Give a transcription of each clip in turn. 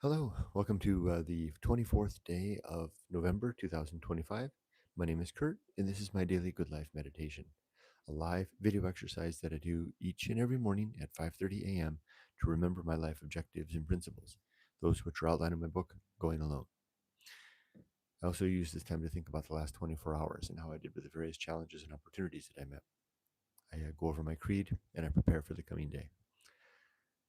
Hello, welcome to the 24th day of November 2025. My name is Kurt, and this is my daily Good Life meditation, a live video exercise that I do each and every morning at 5:30 a.m. to remember my life objectives and principles, those which are outlined in my book, Going Alone. I also use this time to think about the last 24 hours and how I did with the various challenges and opportunities that I met. I go over my creed and I prepare for the coming day.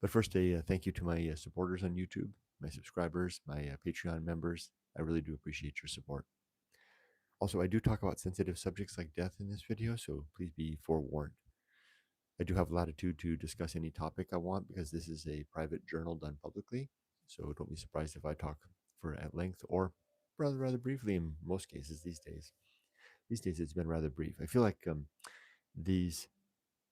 But first, a thank you to my supporters on YouTube, my subscribers, my Patreon members. I really do appreciate your support. Also, I do talk about sensitive subjects like death in this video, so please be forewarned. I do have latitude to discuss any topic I want because this is a private journal done publicly, so don't be surprised if I talk for at length or rather briefly in most cases these days. These days it's been rather brief. I feel like these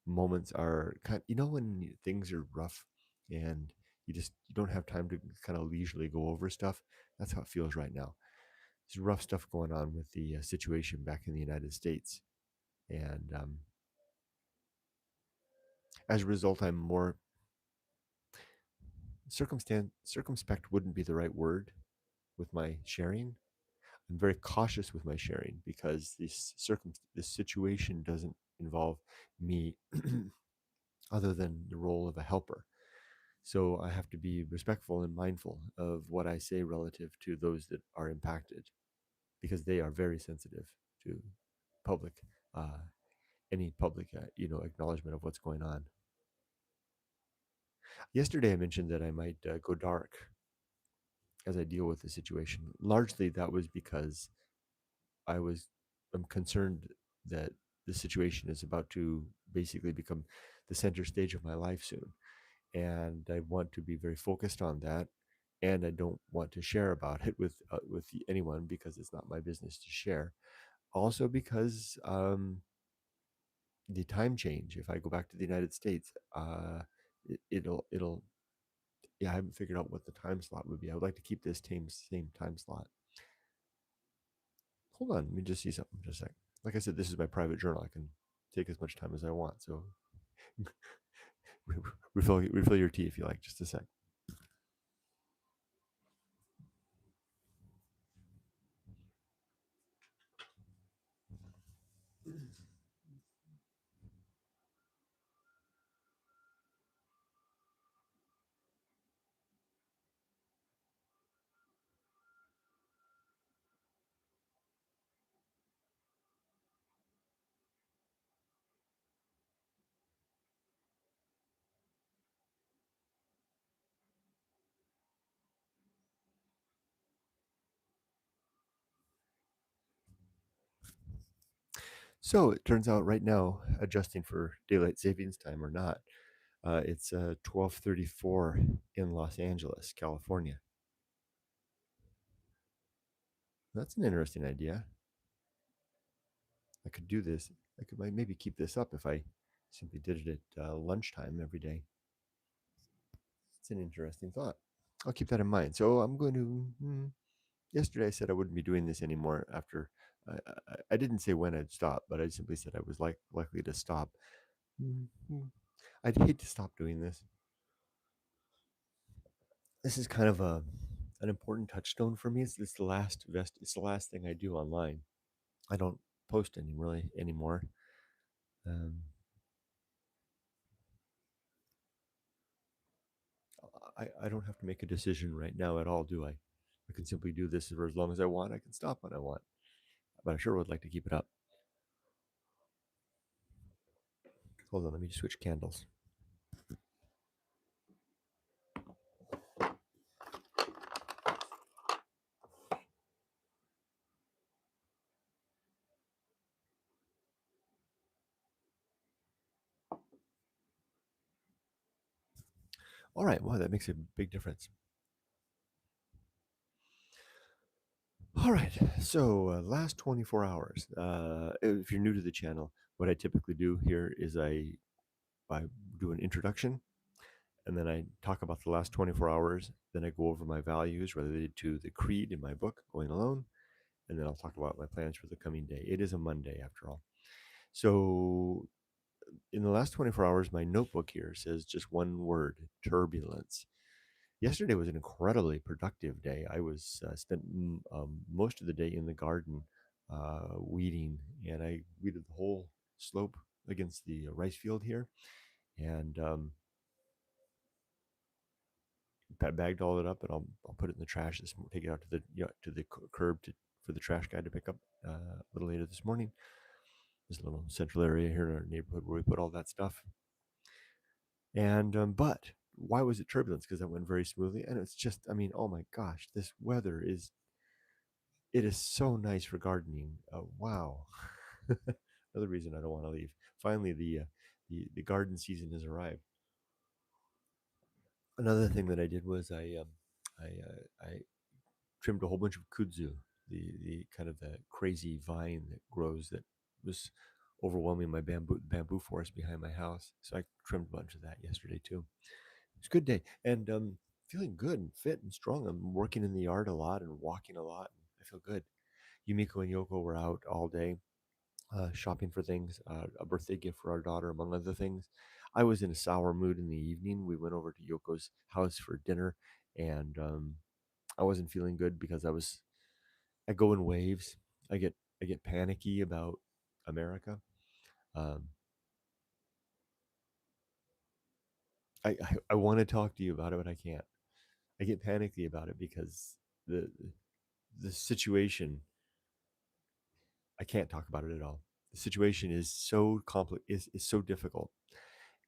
moments are when things are rough and you don't have time to kind of leisurely go over stuff. That's how it feels right now. There's rough stuff going on with the situation back in the United States, and as a result, I'm more circumspect wouldn't be the right word with my sharing. I'm very cautious with my sharing because this situation doesn't involve me other than the role of a helper. So I have to be respectful and mindful of what I say relative to those that are impacted because they are very sensitive to public, uh, any public, acknowledgement of what's going on. Yesterday, I mentioned that I might go dark as I deal with the situation. Largely, that was because I'm concerned that the situation is about to basically become the center stage of my life soon, and I want to be very focused on that. And I don't want to share about it with anyone because it's not my business to share. Also, because the time change. If I go back to the United States, it'll yeah. I haven't figured out what the time slot would be. I would like to keep this same time slot. Hold on, let me just see something. Just a sec. Like I said, this is my private journal. I can take as much time as I want. So refill your tea if you like. Just a sec. So it turns out right now, adjusting for daylight savings time or not, it's 12:34 in Los Angeles, California. That's an interesting idea. I could do this. I could maybe keep this up if I simply did it at lunchtime every day. It's an interesting thought. I'll keep that in mind. So I'm going to. Yesterday I said I wouldn't be doing this anymore after. I didn't say when I'd stop, but I simply said I was likely to stop. I'd hate to stop doing this. This is kind of an important touchstone for me. It's the last It's the last thing I do online. I don't post anymore. Um, I don't have to make a decision right now at all, do I? I can simply do this for as long as I want. I can stop when I want, but I sure would like to keep it up. Hold on, let me just switch candles. All right, wow, that makes a big difference. All right, so last 24 hours. If you're new to the channel, what I typically do here is I do an introduction, and then I talk about the last 24 hours. Then I go over my values related to the creed in my book, Going Alone, and then I'll talk about my plans for the coming day. It is a Monday, after all. So in the last 24 hours, my notebook here says just one word: turbulence. Yesterday was an incredibly productive day. I was spent most of the day in the garden weeding, and I weeded the whole slope against the rice field here, and bagged all it up, and I'll put it in the trash this take it out to the to the curb for the trash guy to pick up a little later this morning. There's a little central area here in our neighborhood where we put all that stuff. And but why was it turbulence? Because that went very smoothly, and it's just, I mean, oh my gosh, this weather is it is so nice for gardening. Wow, another reason I don't want to leave. Finally, the garden season has arrived. Another thing that I did was I trimmed a whole bunch of kudzu, the kind of the crazy vine that grows that was overwhelming my bamboo forest behind my house. So I trimmed a bunch of that yesterday too. It's a good day, and feeling good and fit and strong. I'm working in the yard a lot and walking a lot. And I feel good. Yumiko and Yoko were out all day shopping for things, a birthday gift for our daughter, among other things. I was in a sour mood in the evening. We went over to Yoko's house for dinner, and I wasn't feeling good because I go in waves. I get panicky about America. Um, I want to talk to you about it, but I can't. I get panicky about it because the the situation, I can't talk about it at all. The situation is so complex, is so difficult,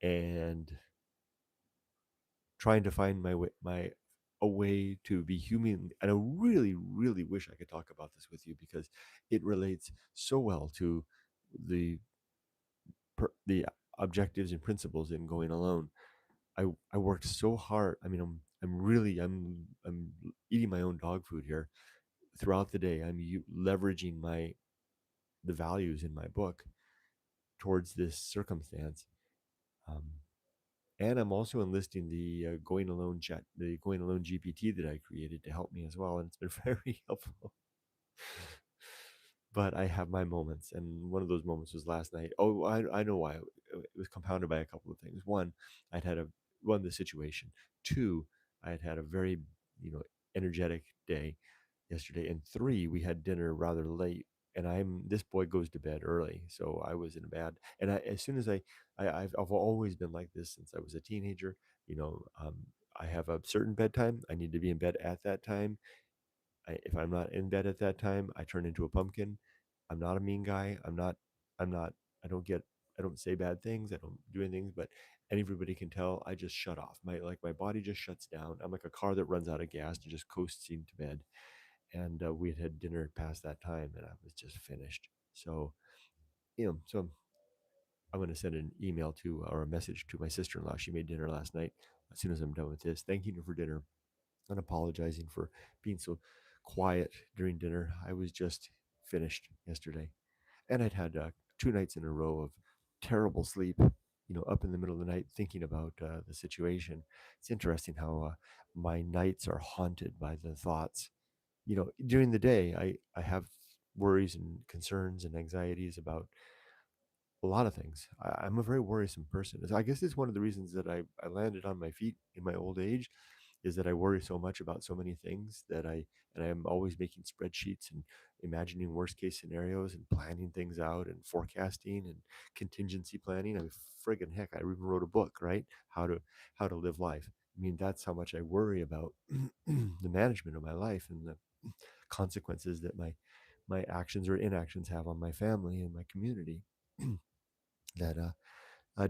and trying to find my a way to be human. And I really, really wish I could talk about this with you because it relates so well to the the objectives and principles in going alone. I worked so hard. I mean, I'm eating my own dog food here throughout the day. Leveraging the values in my book towards this circumstance. Um, and I'm also enlisting the going alone GPT that I created to help me as well, and it's been very helpful. But I have my moments, and one of those moments was last night. Oh, I know why. It was compounded by a couple of things. One, I'd had a one the situation. Two, I had had a very energetic day yesterday, and three, we had dinner rather late. And this boy goes to bed early, so I was in bed. And as soon as I've always been like this since I was a teenager. You know, I have a certain bedtime. I need to be in bed at that time. If I'm not in bed at that time, I turn into a pumpkin. I'm not a mean guy. I'm not. I don't get. I don't say bad things. I don't do anything. But everybody can tell. I just shut off. My body just shuts down. I'm like a car that runs out of gas and just coasting to bed. And we had dinner past that time, and I was just finished. So so I'm going to send an email to or a message to my sister-in-law. She made dinner last night. As soon as I'm done with this, thanking her for dinner and apologizing for being so quiet during dinner. I was just finished yesterday, and I'd had 2 nights in a row of terrible sleep. Up in the middle of the night thinking about the situation. It's interesting how my nights are haunted by the thoughts. During the day, I have worries and concerns and anxieties about a lot of things. I'm a very worrisome person. So I guess it's one of the reasons that I landed on my feet in my old age is that I worry so much about so many things and I'm always making spreadsheets and imagining worst case scenarios and planning things out and forecasting and contingency planning. I mean, friggin' heck, I even wrote a book, right? How to live life. I mean, that's how much I worry about the management of my life and the consequences that my actions or inactions have on my family and my community. that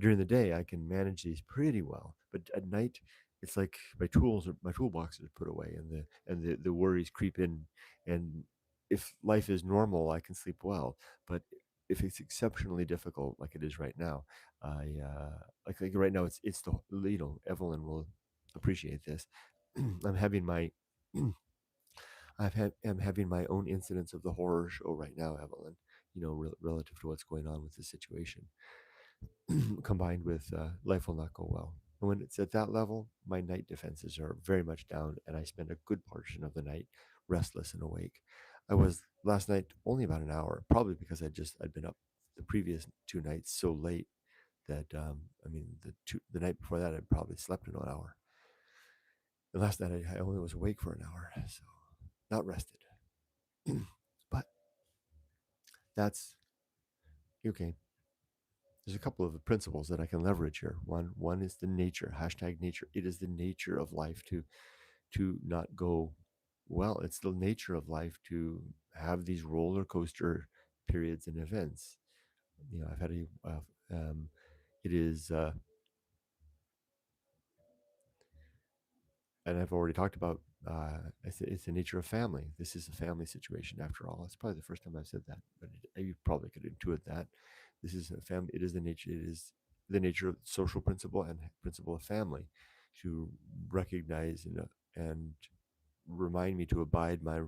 During the day I can manage these pretty well, but at night it's like my toolbox is put away, and the worries creep in. And if life is normal, I can sleep well, but if it's exceptionally difficult, like it is right now, I like right now it's the Evelyn will appreciate this. I'm having my I'm having my own incidents of the horror show right now, Evelyn. Relative to what's going on with the situation. Combined with life will not go well. And when it's at that level, my night defenses are very much down, and I spend a good portion of the night restless and awake. I was last night only about an hour, probably because I'd been up the previous 2 nights so late that I mean the night before that I probably slept in an hour. And last night I only was awake for an hour, so not rested. But that's okay. There's a couple of principles that I can leverage here. One is the nature, hashtag nature. It is the nature of life to not go well. It's the nature of life to have these roller coaster periods and events. I've had it is, and I've already talked about. It's the nature of family. This is a family situation, after all. It's probably the first time I've said that, but you probably could intuit that. This is a family. It is the nature. It is the nature of social principle and principle of family, to recognize and remind me to abide my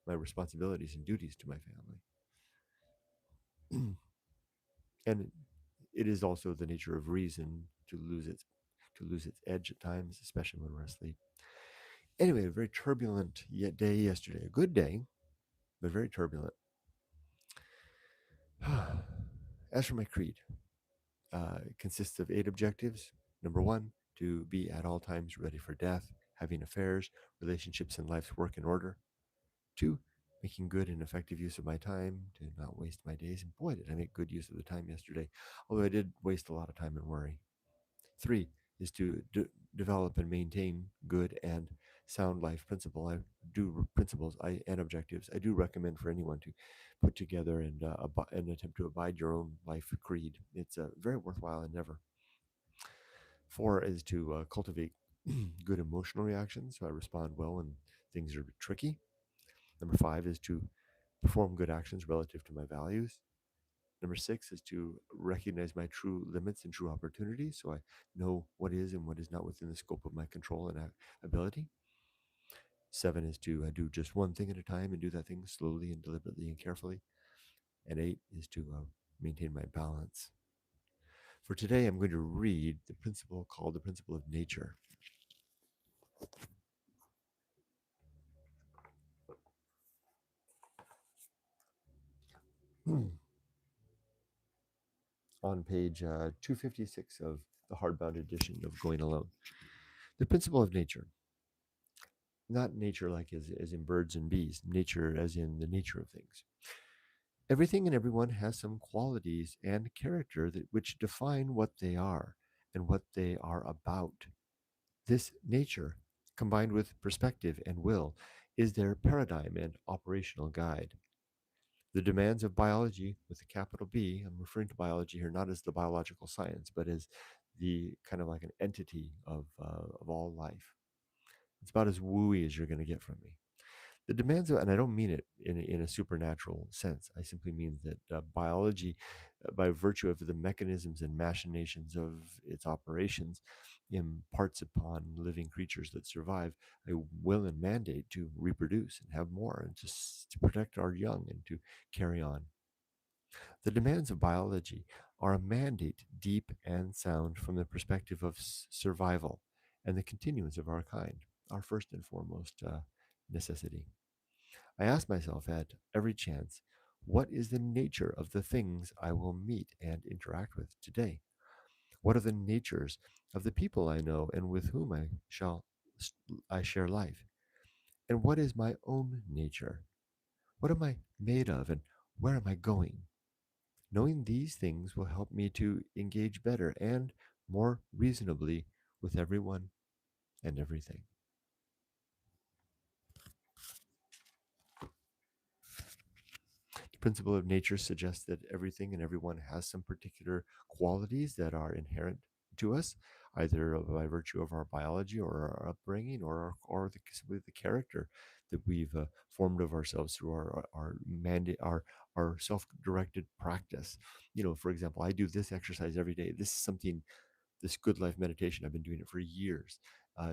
responsibilities and duties to my family. And it is also the nature of reason to lose its edge at times, especially when we're asleep. Anyway, a very turbulent day yesterday. A good day, but very turbulent. As for my creed, it consists of 8 objectives. Number 1, to be at all times ready for death, having affairs, relationships, and life's work in order. 2, making good and effective use of my time, to not waste my days. And boy, did I make good use of the time yesterday, although I did waste a lot of time in worry. 3 is to develop and maintain good and sound life principles and objectives. I do recommend for anyone to put together and attempt to abide your own life creed. It's a very worthwhile endeavor. 4 is to cultivate good emotional reactions, so I respond well when things are tricky. Number 5 is to perform good actions relative to my values. Number 6 is to recognize my true limits and true opportunities, so I know what is and what is not within the scope of my control and ability. 7 is to do just one thing at a time and do that thing slowly and deliberately and carefully. And 8 is to maintain my balance. For today, I'm going to read the principle called the principle of nature. On page 256 of the hardbound edition of Going Alone. The principle of nature. Not nature like as in birds and bees, nature as in the nature of things. Everything and everyone has some qualities and character which define what they are and what they are about. This nature, combined with perspective and will, is their paradigm and operational guide. The demands of biology with a capital B, I'm referring to biology here not as the biological science, but as the kind of like an entity of all life. It's about as wooey as you're going to get from me. The demands of, and I don't mean it in a supernatural sense. I simply mean that biology, by virtue of the mechanisms and machinations of its operations, imparts upon living creatures that survive a will and mandate to reproduce and have more and to protect our young and to carry on. The demands of biology are a mandate deep and sound from the perspective of survival and the continuance of our kind, our first and foremost necessity. I ask myself at every chance, what is the nature of the things I will meet and interact with today? What are the natures of the people I know and with whom I share life? And what is my own nature? What am I made of and where am I going? Knowing these things will help me to engage better and more reasonably with everyone and everything. The principle of nature suggests that everything and everyone has some particular qualities that are inherent to us, either by virtue of our biology or our upbringing simply the character that we've formed of ourselves through our mandate, our self-directed practice. For example, I do this exercise every day. This good life meditation. I've been doing it for years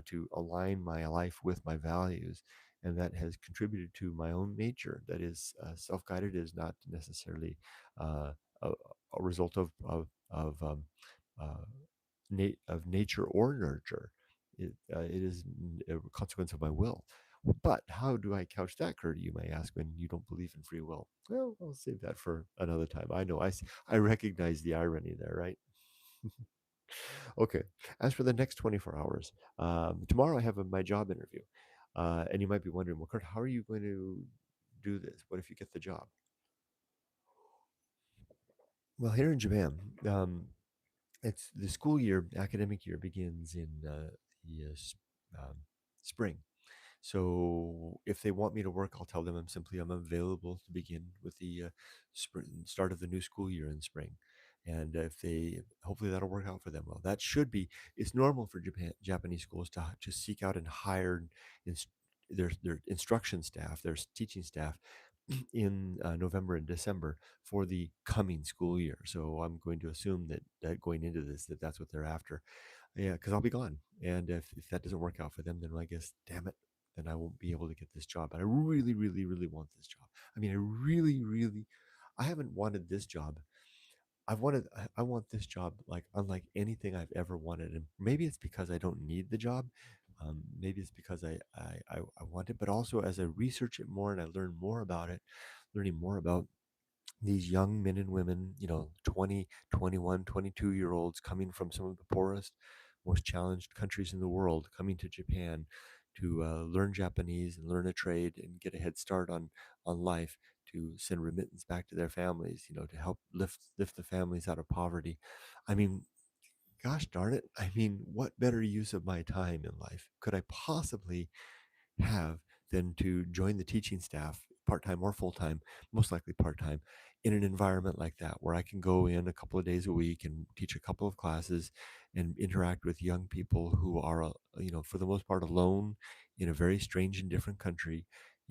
to align my life with my values. And that has contributed to my own nature. That is self guided, is not necessarily uh, a result uh, of nature or nurture. It is a consequence of my will. But how do I couch that, Kurt? You may ask, when you don't believe in free will. Well, I'll save that for another time. I know I recognize the irony there, right? Okay. As for the next 24 hours, tomorrow I have my job interview. And you might be wondering, well, Kurt, how are you going to do this? What if you get the job? Well, here in Japan, it's the school year, academic year begins in um, spring. So if they want me to work, I'll tell them I'm available to begin with the start of the new school year in spring. And if they, hopefully that'll work out for them well. That should be, it's normal for Japanese schools to seek out and hire inst- their instruction staff, their teaching staff in November and December for the coming school year. So I'm going to assume that going into this, that's what they're after. Yeah, because I'll be gone. And if that doesn't work out for them, then I guess, damn it, then I won't be able to get this job. But I really, really, really want this job. I mean, I really, really, I haven't wanted this job. I want this job like unlike anything I've ever wanted. And maybe it's because I don't need the job. Maybe it's because I want it, but also as I research it more and I learn more about it, learning more about these young men and women, 20, 21, 22-year olds coming from some of the poorest, most challenged countries in the world, coming to Japan to learn Japanese and learn a trade and get a head start on life, to send remittance back to their families, to help lift the families out of poverty. I mean, gosh darn it. I mean, what better use of my time in life could I possibly have than to join the teaching staff, part time or full time, most likely part time, in an environment like that where I can go in a couple of days a week and teach a couple of classes and interact with young people who are, for the most part, alone in a very strange and different country,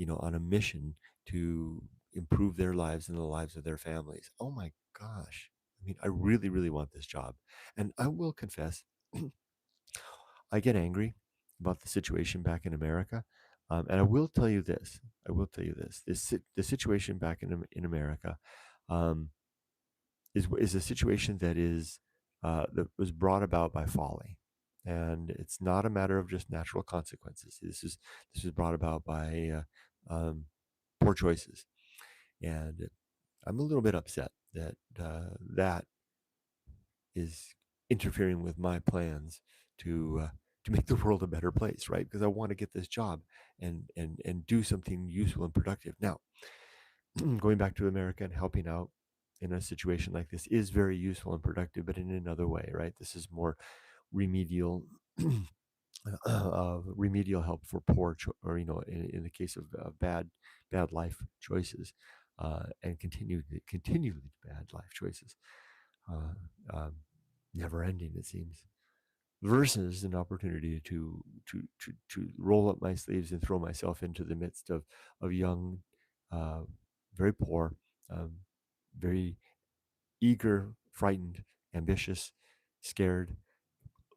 on a mission to improve their lives and the lives of their families. Oh my gosh. I mean, I really, really want this job. And I will confess, I get angry about the situation back in America. And I will tell you this. I will tell you this. The situation back in America um, is a situation that was brought about by folly, and it's not a matter of just natural consequences. This is brought about by poor choices, and I'm a little bit upset that is interfering with my plans to make the world a better place, right? Because I want to get this job and do something useful and productive. Now, going back to America and helping out in a situation like this is very useful and productive, but in another way, right? This is more remedial. Remedial help for or in the case of bad life choices, and continually bad life choices, uh, um, never ending, it seems, versus an opportunity to roll up my sleeves and throw myself into the midst of young, uh, very poor, um, very eager, frightened, ambitious, scared.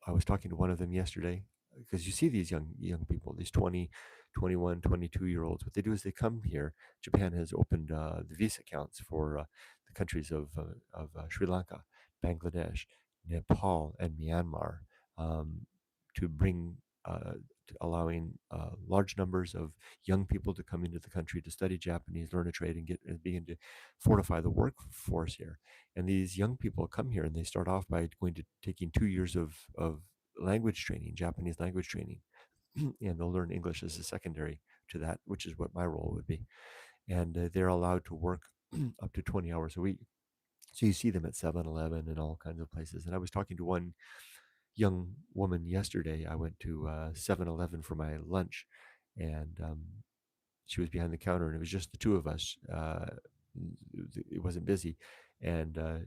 I was talking to one of them yesterday, because you see these young people, these 20, 21, 22-year olds. What they do is they come here. Japan has opened the visa accounts for the countries of Sri Lanka, Bangladesh, Nepal, and Myanmar, um, to bring allowing large numbers of young people to come into the country to study Japanese, learn a trade, and begin to fortify the workforce here. And these young people come here and they start off by going to taking 2 years of language training, Japanese language training, and they'll learn English as a secondary to that, which is what my role would be. And they're allowed to work up to 20 hours a week. So you see them at 7-Eleven and all kinds of places. And I was talking to one young woman yesterday. I went to 7-Eleven for my lunch, and she was behind the counter, and it was just the two of us. It wasn't busy. And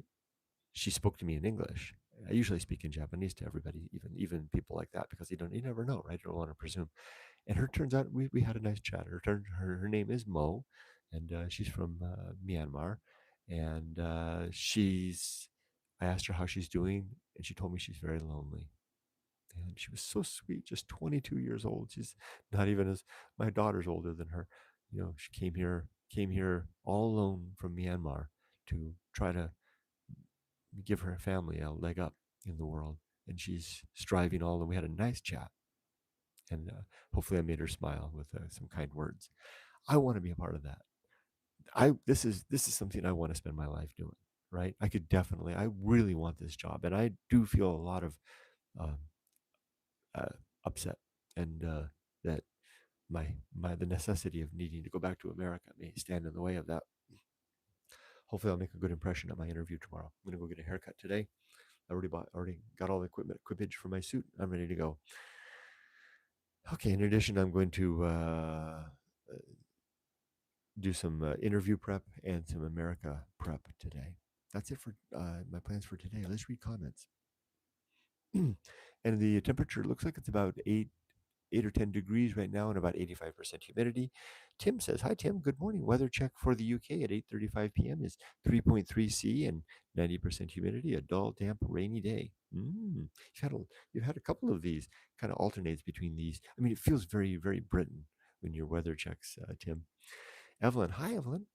she spoke to me in English. I usually speak in Japanese to everybody, even people like that, because you never know, right? I don't want to presume. And her turns out we had a nice chat. Her name is Mo, and she's from Myanmar, and she's. I asked her how she's doing, and she told me she's very lonely. And she was so sweet, just 22 years old. She's not even as my daughter's older than her. She came here all alone from Myanmar to try to give her family a leg up in the world. And she's striving all, and we had a nice chat. And hopefully, I made her smile with some kind words. I want to be a part of that. I this is something I want to spend my life doing. right? I could definitely, I really want this job, and I do feel a lot of um, uh, upset, and that the necessity of needing to go back to America may stand in the way of that. Hopefully, I'll make a good impression at my interview tomorrow. I'm gonna go get a haircut today. I already got all the equipage for my suit. I'm ready to go. Okay. In addition, I'm going to do some interview prep and some America prep today. That's it for my plans for today. Let's read comments. And the temperature looks like it's about 8 or 10 degrees right now and about 85% humidity. Tim says, "Hi Tim, good morning. Weather check for the UK at 8:35 p.m. is 3.3 C and 90% humidity. A dull, damp, rainy day." You've had a couple of these. Kind of alternates between these. I mean, it feels very, very Britain when your weather checks, Tim. Evelyn, hi Evelyn.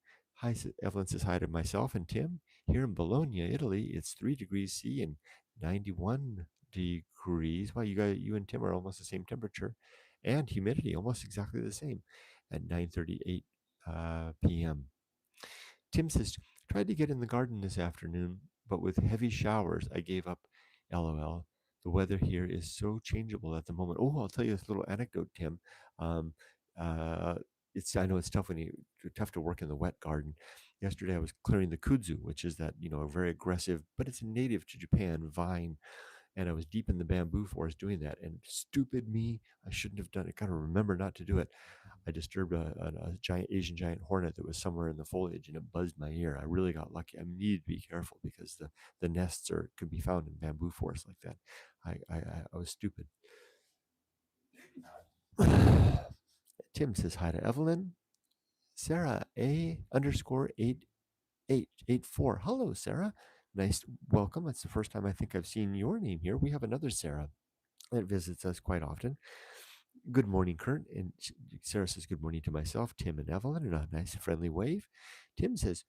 Evelyn says hi to myself and Tim. Here in Bologna, Italy, it's 3 degrees C and 91 degrees. Wow, you and Tim are almost the same temperature, and humidity almost exactly the same at 9:38 p.m. Tim says, tried to get in the garden this afternoon, but with heavy showers, I gave up. LOL. The weather here is so changeable at the moment. Oh, I'll tell you this little anecdote, Tim. Um, uh, I know it's tough tough to work in the wet garden. Yesterday, I was clearing the kudzu, which is that a very aggressive, but it's a native to Japan vine, and I was deep in the bamboo forest doing that. And stupid me, I shouldn't have done it. Gotta remember not to do it. I disturbed a giant Asian giant hornet that was somewhere in the foliage, and it buzzed my ear. I really got lucky. I needed to be careful because the nests could be found in bamboo forests like that. I was stupid. Tim says hi to Evelyn. Sarah A underscore 8884. Hello, Sarah. Nice welcome. That's the first time I think I've seen your name here. We have another Sarah that visits us quite often. Good morning, Kurt. And Sarah says good morning to myself, Tim, and Evelyn in a nice, friendly wave. Tim says,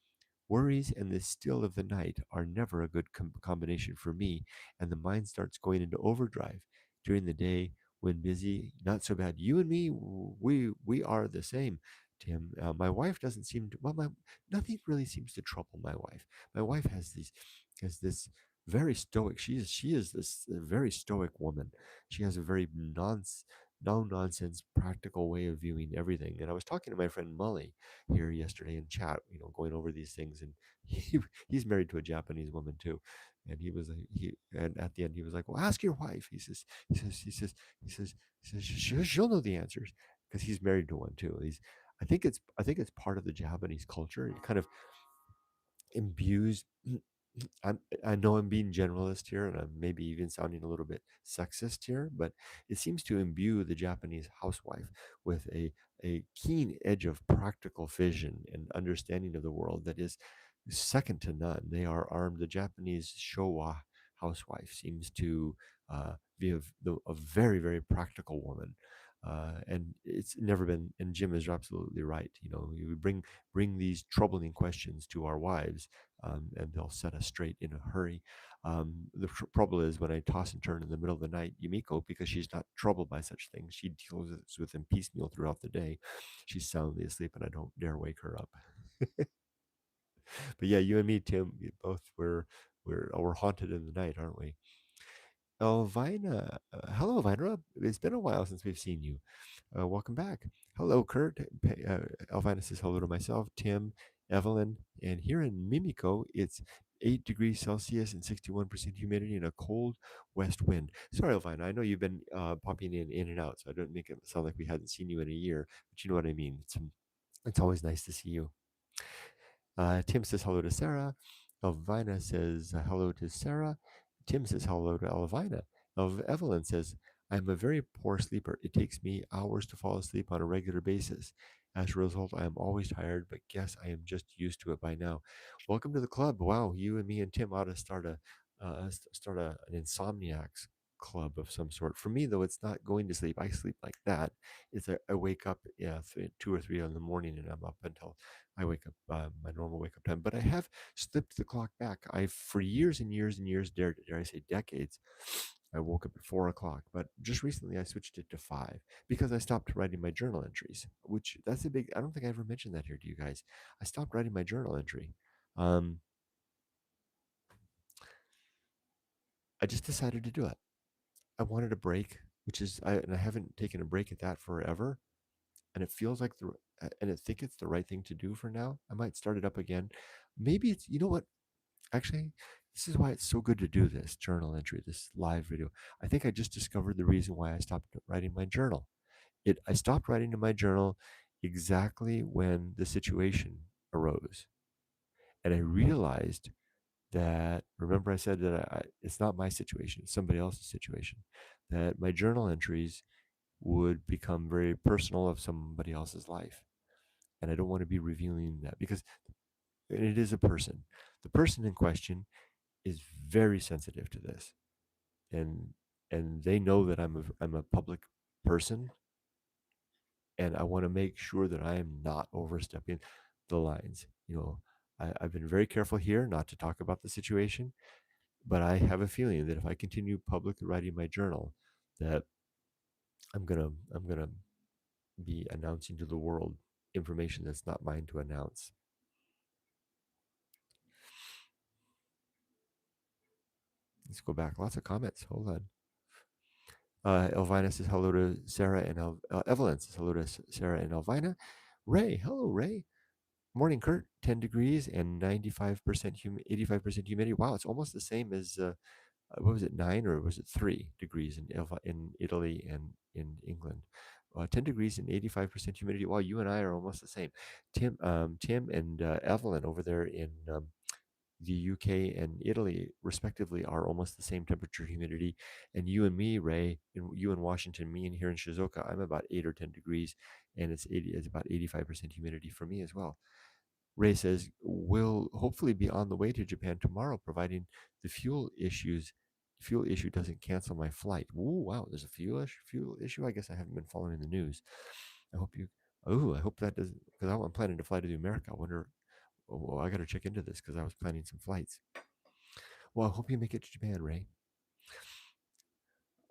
worries and the still of the night are never a good combination for me, and the mind starts going into overdrive during the day when busy. Not so bad. You and me, we are the same. Tim, my wife doesn't seem to. Well, nothing really seems to trouble my wife. My wife has this very stoic. She is this very stoic woman. She has a very no nonsense, practical way of viewing everything. And I was talking to my friend Mully here yesterday in chat, going over these things, and he's married to a Japanese woman too. And he was like, and at the end he was like, "Well, ask your wife." He says she'll know the answers because he's married to one too. I think it's part of the Japanese culture. It kind of imbues. I know I'm being generalist here, and I'm maybe even sounding a little bit sexist here, but it seems to imbue the Japanese housewife with a keen edge of practical vision and understanding of the world that is second to none. They are armed. The Japanese Showa housewife seems to be a very, very practical woman. And it's never been, and Jim is absolutely right. We bring these troubling questions to our wives, and they'll set us straight in a hurry. The trouble is when I toss and turn in the middle of the night, Yumiko, because she's not troubled by such things, she deals with them piecemeal throughout the day. She's soundly asleep, and I don't dare wake her up. But yeah, you and me, Tim, we're haunted in the night, aren't we? Elvina, hello, Elvina. It's been a while since we've seen you. Welcome back. Hello, Kurt. Elvina says hello to myself, Tim, Evelyn, and here in Mimico, it's 8 degrees Celsius and 61% humidity and a cold west wind. Sorry, Elvina, I know you've been popping in and out, so I don't make it sound like we hadn't seen you in a year, but you know what I mean. It's always nice to see you. Tim says hello to Sarah. Elvina says hello to Sarah. Tim says hello to Elvina. Evelyn says, I'm a very poor sleeper. It takes me hours to fall asleep on a regular basis. As a result, I am always tired, but guess I am just used to it by now. Welcome to the club. Wow, you and me and Tim ought to an insomniacs club of some sort. For me, though, it's not going to sleep. I sleep like that. I wake up 2 or 3 in the morning, and I'm up until I wake up my normal wake up time. But I have slipped the clock back. I've for years and years and years, dare I say decades, I woke up at 4 o'clock. But just recently, I switched it to 5 because I stopped writing my journal entries. Which that's a big. I don't think I ever mentioned that here to you guys. I stopped writing my journal entry. Um, I just decided to do it. I wanted a break, which is and I haven't taken a break at that forever, and it feels like and I think it's the right thing to do for now. I might start it up again. Maybe it's, you know what? Actually, this is why it's so good to do this journal entry, this live video. I think I just discovered the reason why I stopped writing my journal. I stopped writing in my journal exactly when the situation arose, and I realized that, remember I said that it's not my situation, it's somebody else's situation, that my journal entries would become very personal of somebody else's life, and I don't want to be revealing that because it is a person. The person in question is very sensitive to this, and they know that I'm a public person, and I want to make sure that I am not overstepping the lines. I've been very careful here not to talk about the situation, but I have a feeling that if I continue publicly writing my journal, that I'm gonna be announcing to the world information that's not mine to announce. Let's go back. Lots of comments. Hold on. Elvina says hello to Sarah, and Evelyn says hello to Sarah and Elvina. Ray, hello, Ray. Morning, Kurt. 10 degrees and 95% 85% humidity. Wow, it's almost the same as what was it, 9 or was it 3 degrees in Italy and in England? 10 degrees and 85% humidity. Wow, you and I are almost the same. Tim and Evelyn over there in the UK and Italy, respectively, are almost the same temperature, humidity. And you and me, Ray, and you in Washington, me in here in Shizuoka, I'm about 8 or 10 degrees, and it's about 85% humidity for me as well. Ray says, we'll hopefully be on the way to Japan tomorrow, providing the fuel issue doesn't cancel my flight. Ooh, wow, there's a fuel issue. I guess I haven't been following the news. I hope you. Oh, I hope that doesn't, because I'm planning to fly to America. I wonder. Oh, I got to check into this because I was planning some flights. Well, I hope you make it to Japan, Ray.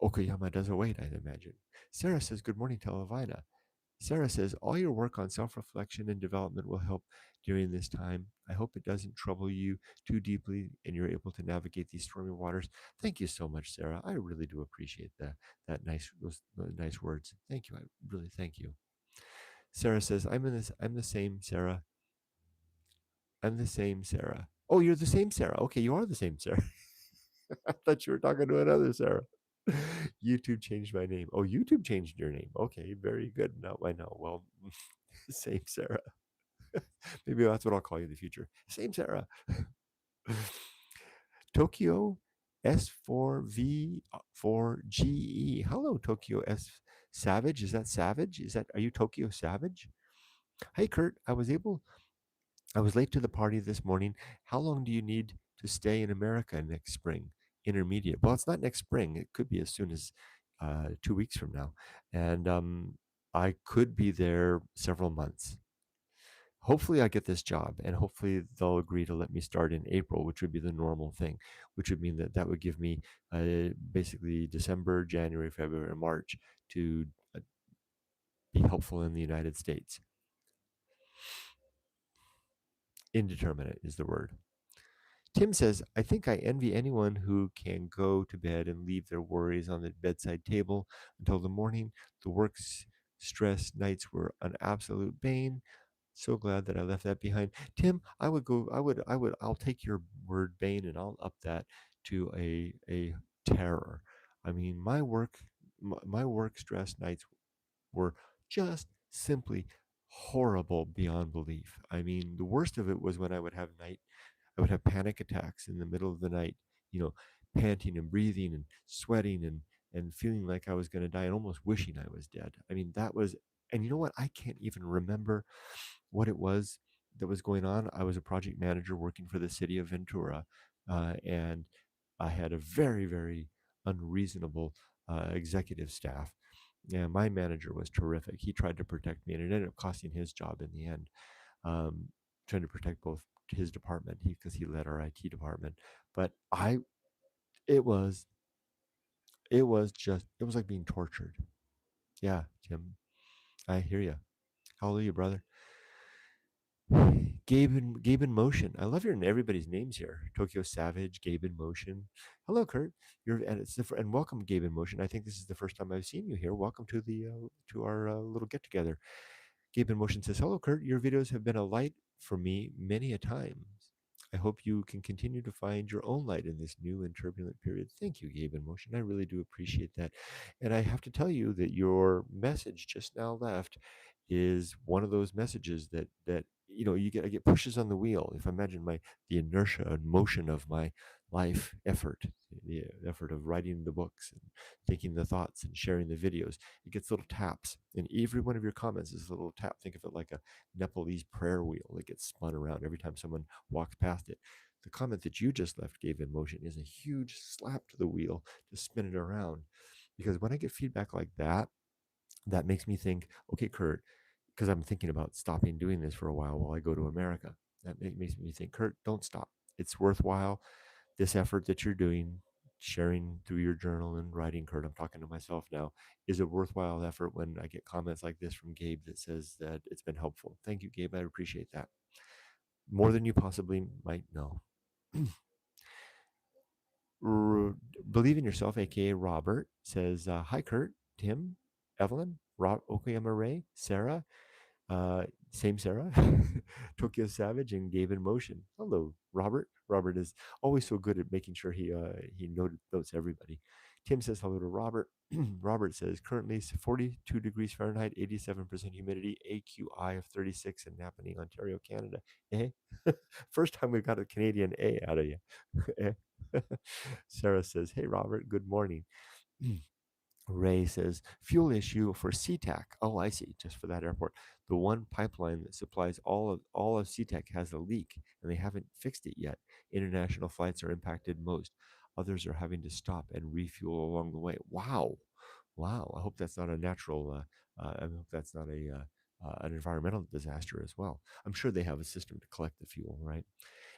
Okayama doesn't wait, I imagine. Sarah says, good morning to Elvina. Sarah says, all your work on self reflection and development will help during this time. I hope it doesn't trouble you too deeply and you're able to navigate these stormy waters. Thank you so much, Sarah. I really do appreciate those nice words. Thank you. I really thank you. Sarah says, I'm the same, Sarah. I'm the same, Sarah. Oh, you're the same, Sarah. Okay, you are the same, Sarah. I thought you were talking to another Sarah. YouTube changed my name. Oh, YouTube changed your name. Okay, very good. Now I know. Well, same Sarah. Maybe that's what I'll call you in the future. Same Sarah. Tokyo S4V4GE. Hello, Tokyo S Savage. Is that Savage? Are you Tokyo Savage? Hey Kurt, I was late to the party this morning. How long do you need to stay in America next spring? Intermediate. Well, it's not next spring. It could be as soon as 2 weeks from now. And I could be there several months. Hopefully I get this job, and hopefully they'll agree to let me start in April, which would be the normal thing, which would mean that would give me basically December, January, February, and March to be helpful in the United States. Indeterminate is the word. Tim says, I think I envy anyone who can go to bed and leave their worries on the bedside table until the morning. The work stress nights were an absolute bane. So glad that I left that behind. Tim, I'll take your word bane and I'll up that to a terror. I mean, my work stress nights were just simply horrible beyond belief. I mean, the worst of it was when I would have panic attacks in the middle of the night, you know, panting and breathing and sweating and feeling like I was going to die and almost wishing I was dead. I mean, and you know what? I can't even remember what it was that was going on. I was a project manager working for the city of Ventura, and I had a very, very unreasonable executive staff. Yeah, my manager was terrific. He tried to protect me, and it ended up costing his job in the end. Um, Trying to protect both his department, because he led our IT department. But it was, it was like being tortured. Yeah, Tim, I hear you. Hallelujah, brother. Gabe in Motion. I love your everybody's names here. Tokyo Savage, Gabe in Motion. Hello, Kurt. You're and it's the and welcome, Gabe in Motion. I think this is the first time I've seen you here. Welcome to our little get together. Gabe in Motion says, "Hello, Kurt. Your videos have been a light for me many a times. I hope you can continue to find your own light in this new and turbulent period." Thank you, Gabe in Motion. I really do appreciate that. And I have to tell you that your message just now left is one of those messages that you get. I get pushes on the wheel. If I imagine the inertia and motion of my life effort, the effort of writing the books and thinking the thoughts and sharing the videos, it gets little taps. And every one of your comments is a little tap. Think of it like a Nepalese prayer wheel that gets spun around every time someone walks past it. The comment that you just left gave in motion is a huge slap to the wheel to spin it around. Because when I get feedback like that, that makes me think, okay, Kurt, because I'm thinking about stopping doing this for a while I go to America. That makes me think, Kurt, don't stop. It's worthwhile. This effort that you're doing, sharing through your journal and writing, Kurt, I'm talking to myself now, is a worthwhile effort when I get comments like this from Gabe that says that it's been helpful. Thank you, Gabe. I appreciate that. More than you possibly might know. Believe in Yourself, aka Robert, says, "Hi, Kurt, Tim, Evelyn, Okayama Ray, Sarah, same Sarah, Tokyo Savage, and Gabe in Motion." Hello, Robert. Robert is always so good at making sure he notes everybody. Tim says hello to Robert. Robert says currently 42 degrees Fahrenheit, 87% humidity, AQI of 36 in Napanee, Ontario, Canada. Eh? First time we've got a Canadian A out of you. Eh? Sarah says, "Hey, Robert, good morning." Ray says, "Fuel issue for SeaTac." Oh, I see. Just for that airport. The one pipeline that supplies all of SeaTac has a leak and they haven't fixed it yet. International flights are impacted most. Others are having to stop and refuel along the way. Wow. Wow. I hope that's not a natural, I hope that's not an environmental disaster as well. I'm sure they have a system to collect the fuel, right?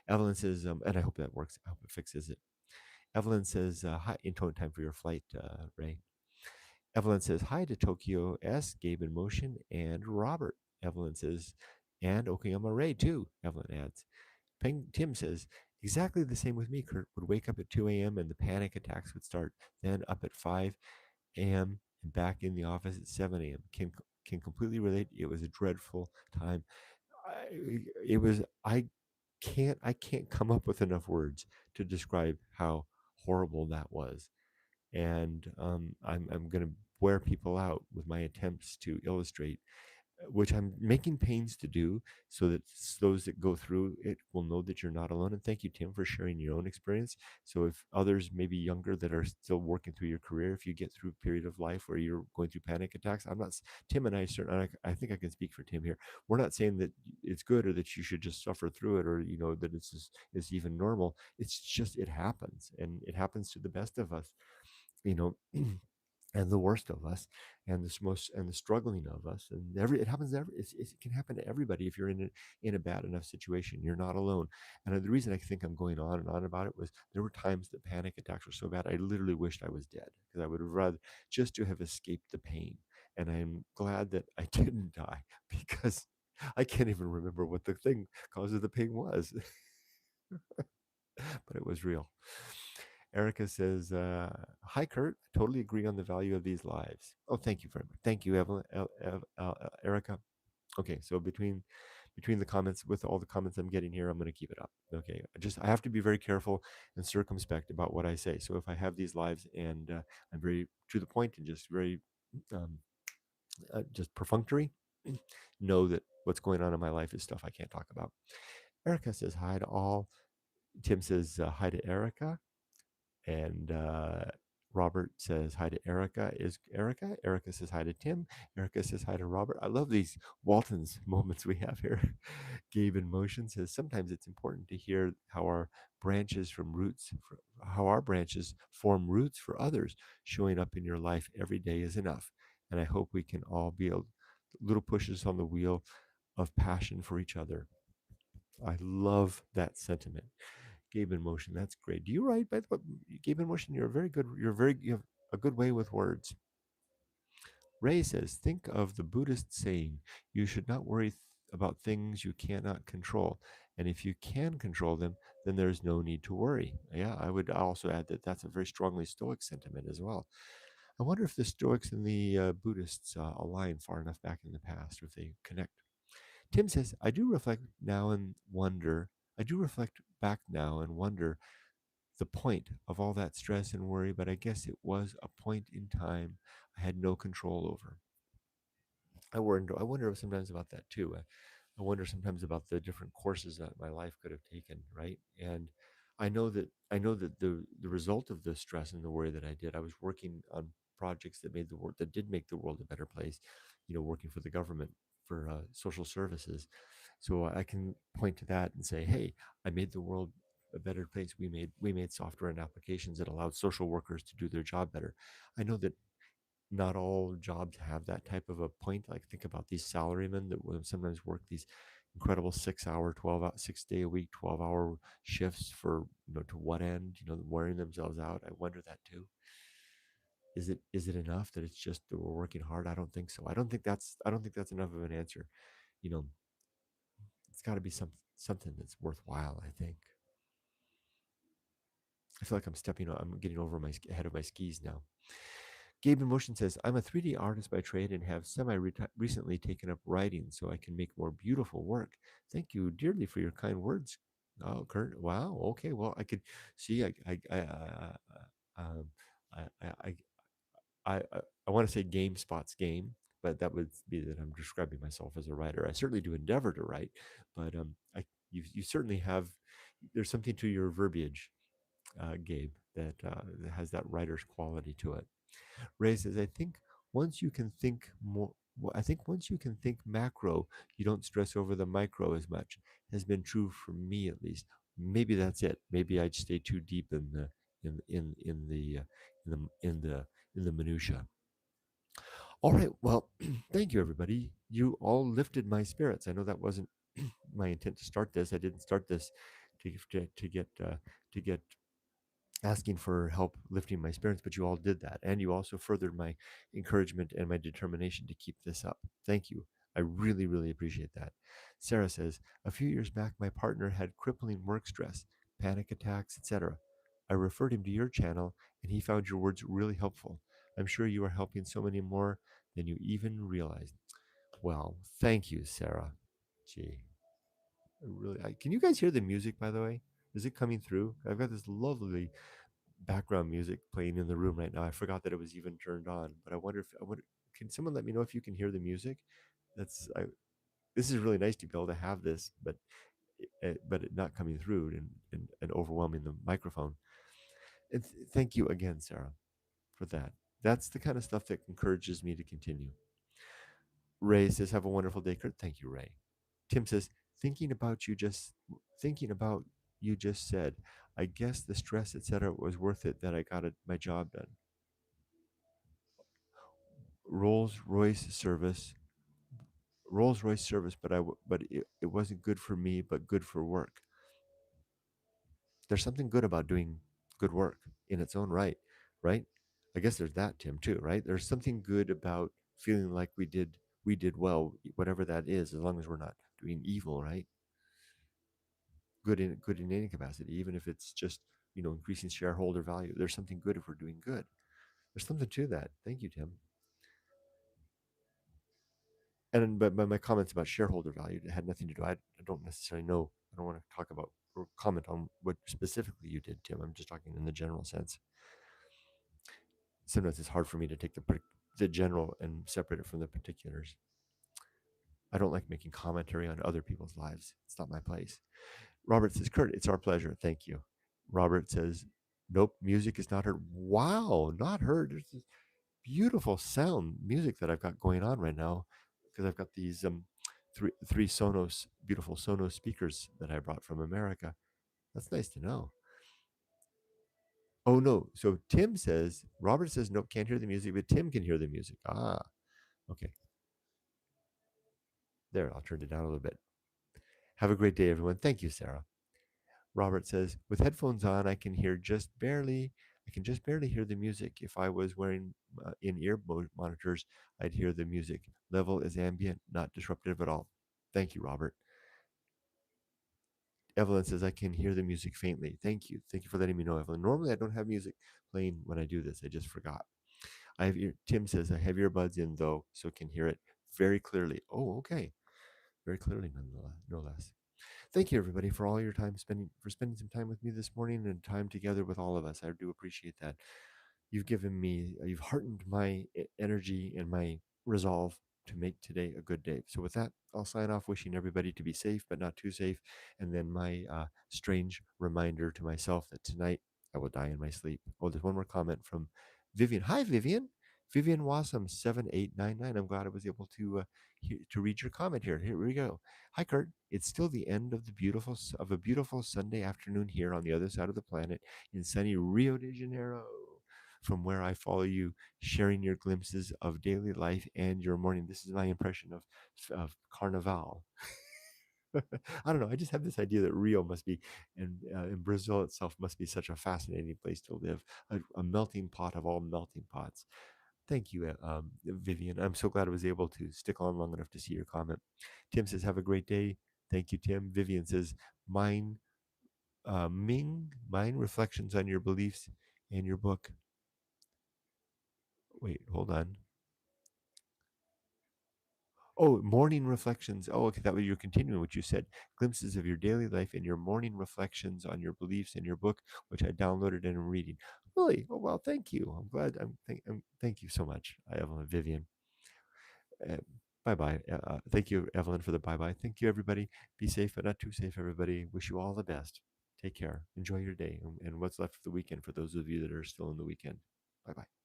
Evelyn says, and I hope that works. I hope it fixes it. Evelyn says, "Hi, in time for your flight, Ray." Evelyn says, "Hi to Tokyo S, Gabe in Motion, and Robert." Evelyn says, "And Okayama Ray, too." Evelyn adds. Tim says, "Exactly the same with me, Kurt. Would wake up at 2 a.m. and the panic attacks would start. Then up at 5 a.m. and back in the office at 7 a.m. Can completely relate. It was a dreadful time. It was, I can't come up with enough words to describe how horrible that was. And I'm going to wear people out with my attempts to illustrate, which I'm making pains to do, so that those that go through it will know that you're not alone. And thank you, Tim, for sharing your own experience. So if others maybe younger that are still working through your career, if you get through a period of life where you're going through panic attacks, I'm not. Tim and I certainly, I think I can speak for Tim here. We're not saying that it's good or that you should just suffer through it, or that it's even normal. It's just it happens, and it happens to the best of us. You know. And the worst of us, and the struggling of us, and it happens to it can happen to everybody. If you're in a bad enough situation, you're not alone. And the reason I think I'm going on and on about it was there were times that panic attacks were so bad I literally wished I was dead, because I would have rather just to have escaped the pain. And I'm glad that I didn't die, because I can't even remember what the thing cause of the pain was. But it was real. Erica says, "Hi, Kurt. I totally agree on the value of these lives." Oh, thank you very much. Thank you, Evelyn, Erica. Okay, so between the comments, with all the comments I'm getting here, I'm going to keep it up. Okay, I have to be very careful and circumspect about what I say. So if I have these lives and I'm very to the point and just very um, just perfunctory, know that what's going on in my life is stuff I can't talk about. Erica says hi to all. Tim says hi to Erica. And Robert says hi to Erica. Is Erica? Erica says hi to Tim. Erica says hi to Robert. I love these Walton's moments we have here. Gabe in Motion says sometimes it's important to hear how our branches form roots for others. Showing up in your life every day is enough. And I hope we can all be little pushes on the wheel of passion for each other. I love that sentiment. Gabe in Motion, that's great. Do you write, by the way? Gabe in Motion, you have a good way with words. Ray says, think of the Buddhist saying, you should not worry about things you cannot control. And if you can control them, then there's no need to worry. Yeah, I would also add that that's a very strongly Stoic sentiment as well. I wonder if the Stoics and the Buddhists align far enough back in the past, or if they connect. Tim says, I do reflect back now and wonder the point of all that stress and worry, but I guess it was a point in time I had no control over. I wonder sometimes about that too. I wonder sometimes about the different courses that my life could have taken, right? And I know that the result of the stress and the worry that I did, I was working on projects that did make the world a better place, working for the government for social services. So I can point to that and say, hey, I made the world a better place. We made software and applications that allowed social workers to do their job better. I know that not all jobs have that type of a point. Like, think about these salarymen that will sometimes work these incredible 6 hour, 12 hour, 6 day a week, 12-hour shifts for, to what end, wearing themselves out. I wonder that too. Is it enough that it's just that we're working hard? I don't think so. I don't think that's enough of an answer. You know, it's got to be something that's worthwhile, I think. I feel like I'm getting over my ahead of my skis now. Gabe Emotion says, I'm a 3D artist by trade and have recently taken up writing so I can make more beautiful work. Thank you dearly for your kind words. Oh, Kurt. Wow. Okay. Well, I could see. Um, I, I, I want to say game spots game, but that would be that I'm describing myself as a writer. I certainly do endeavor to write, but you certainly have. There's something to your verbiage, Gabe, that has that writer's quality to it. Ray says, I think once you can think macro, you don't stress over the micro as much. Has been true for me at least. Maybe that's it. Maybe I'd stay too deep in the minutia. All right. Well, thank you, everybody. You all lifted my spirits. I know that wasn't my intent to start this. I didn't start this to get asking for help lifting my spirits, but you all did that. And you also furthered my encouragement and my determination to keep this up. Thank you. I really, really appreciate that. Sarah says, a few years back, my partner had crippling work stress, panic attacks, etc. I referred him to your channel, and he found your words really helpful. I'm sure you are helping so many more than you even realized. Well, thank you, Sarah. Gee, can you guys hear the music, by the way? Is it coming through? I've got this lovely background music playing in the room right now. I forgot that it was even turned on, but I wonder, can someone let me know if you can hear the music? This is really nice to be able to have this, but it not coming through and overwhelming the microphone. And thank you again, Sarah, for that. That's the kind of stuff that encourages me to continue. Ray says, "Have a wonderful day, Kurt." Thank you, Ray. Tim says, thinking about you just said, I guess the stress, etc., was worth it that I got my job done. Rolls Royce service, Rolls Royce service, but it wasn't good for me, but good for work. There's something good about doing good work in its own right, right? I guess there's that, Tim, too, right? There's something good about feeling like we did well, whatever that is, as long as we're not doing evil, right? Good in any capacity, even if it's just increasing shareholder value. There's something good if we're doing good. There's something to that. Thank you, Tim. And but my comments about shareholder value had nothing to do. I don't necessarily know. I don't want to talk about or comment on what specifically you did, Tim. I'm just talking in the general sense. Sometimes it's hard for me to take the general and separate it from the particulars. I don't like making commentary on other people's lives. It's not my place. Robert says, Kurt, it's our pleasure. Thank you. Robert says, nope, music is not heard. Wow, not heard. There's this beautiful sound music that I've got going on right now because I've got these three Sonos, beautiful Sonos speakers that I brought from America. That's nice to know. Oh no. So Robert says, nope, can't hear the music, but Tim can hear the music. Ah, okay. There, I'll turn it down a little bit. Have a great day, everyone. Thank you, Sarah. Robert says, with headphones on, I can just barely hear the music. If I was wearing in-ear monitors, I'd hear the music. Level is ambient, not disruptive at all. Thank you, Robert. Evelyn says, I can hear the music faintly. Thank you. Thank you for letting me know, Evelyn. Normally, I don't have music playing when I do this. I just forgot. Tim says, I have earbuds in, though, so can hear it very clearly. Oh, okay. Very clearly, nonetheless, no less. Thank you, everybody, for all your time spending some time with me this morning and time together with all of us. I do appreciate that. You've heartened my energy and my resolve to make today a good day. So with that, I'll sign off, wishing everybody to be safe, but not too safe. And then my strange reminder to myself that tonight I will die in my sleep. Oh, there's one more comment from Vivian. Hi, Vivian. Vivian Wassam 7899. I'm glad I was able to read your comment here. Here we go. Hi, Kurt. It's still the end of a beautiful Sunday afternoon here on the other side of the planet in sunny Rio de Janeiro, from where I follow you, sharing your glimpses of daily life and your morning. This is my impression of Carnival. I don't know. I just have this idea that Rio must be, and Brazil itself must be such a fascinating place to live, a melting pot of all melting pots. Thank you, Vivian. I'm so glad I was able to stick on long enough to see your comment. Tim says, have a great day. Thank you, Tim. Vivian says, mine reflections on your beliefs and your book. Wait, hold on. Oh, morning reflections. Oh, okay, that was you're continuing what you said. Glimpses of your daily life and your morning reflections on your beliefs in your book, which I downloaded and am reading. Really? Oh, well, thank you. I'm glad. Thank you so much, Evelyn, Vivian. Uh, bye bye. Thank you, Evelyn, for the bye bye. Thank you, everybody. Be safe, but not too safe, everybody. Wish you all the best. Take care. Enjoy your day and what's left of the weekend for those of you that are still in the weekend. Bye bye.